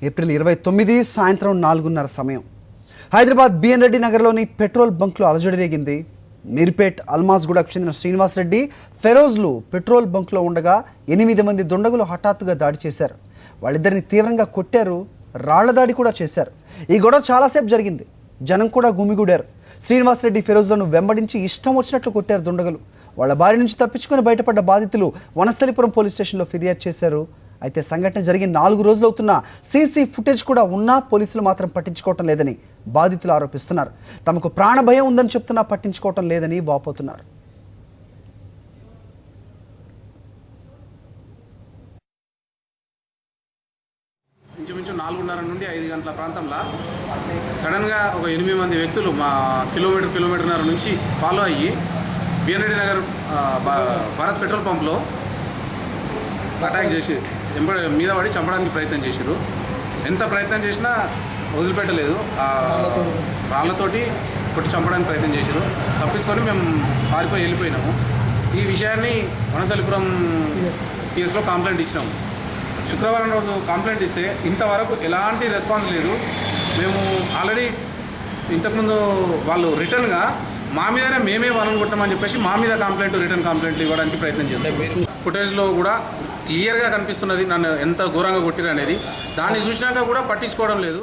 April 29 సాయంత్రం 4:30 సమయం Hyderabad B N Reddy నగర్లోని పెట్రోల్ బంక్లో అలజడి రేగింది. మీర్పేట్ అల్మాజ్గూడకు చెందిన శ్రీనివాస్ రెడ్డి, ఫెరోజ్లు పెట్రోల్ బంక్లో ఉండగా 8 మంది దుండగులు హఠాత్తుగా దాడి చేశారు. వాళ్ళిద్దరిని తీవ్రంగా కొట్టారు, రాళ్ల దాడి కూడా చేశారు. ఈ గొడవ చాలాసేపు జరిగింది. జనం కూడా గుమిగూడారు. శ్రీనివాస్ రెడ్డి, ఫెరోజ్లను వెంబడించి ఇష్టం వచ్చినట్లు కొట్టారు దుండగులు. వాళ్ళ బారి నుంచి తప్పించుకొని బయటపడ్డ బాధితులు వనస్థలిపురం పోలీస్ స్టేషన్లో ఫిర్యాదు చేశారు. అయితే సంఘటన జరిగి 4 రోజులు అవుతున్నా సీసీ ఫుటేజ్ కూడా ఉన్నా పోలీసులు మాత్రం పట్టించుకోవటం లేదని బాధితులు ఆరోపిస్తున్నారు. తమకు ప్రాణ భయం ఉందని చెప్తున్నా పట్టించుకోవటం లేదని వాపోతున్నారు. ఇంచుమించు 4:30 నుండి 5 గంటల ప్రాంతంలో సడన్గా ఒక 8 మంది వ్యక్తులు మా కిలోమీటర్న్నర నుంచి ఫాలో అయ్యి బిఎన్ రెడ్డి నగర్ భారత్ పెట్రోల్ పంప్లో అటాక్ చేసి మీద పడి చంపడానికి ప్రయత్నం చేశారు. ఎంత ప్రయత్నం చేసినా వదిలిపెట్టలేదు. రాళ్లతోటి కొట్టి చంపడానికి ప్రయత్నం చేశారు. తప్పించుకొని మేము పారిపోయి వెళ్ళిపోయినాము. ఈ విషయాన్ని వనస్థలిపురం పిఎస్లో కంప్లైంట్ ఇచ్చినాము. శుక్రవారం రోజు కంప్లైంట్ ఇస్తే ఇంతవరకు ఎలాంటి రెస్పాన్స్ లేదు. మేము ఆల్రెడీ ఇంతకుముందు వాళ్ళు రిటర్న్గా మా మీదనే మేమే వాళ్ళని కొట్టామని చెప్పేసి మా మీద రిటర్న్ కంప్లైంట్లు ఇవ్వడానికి ప్రయత్నం చేస్తాం. ఫుటేజ్లో కూడా క్లియర్గా కనిపిస్తున్నది నన్ను ఎంత ఘోరంగా కొట్టిరు అనేది. దాన్ని చూసినాక కూడా పట్టించుకోవడం లేదు.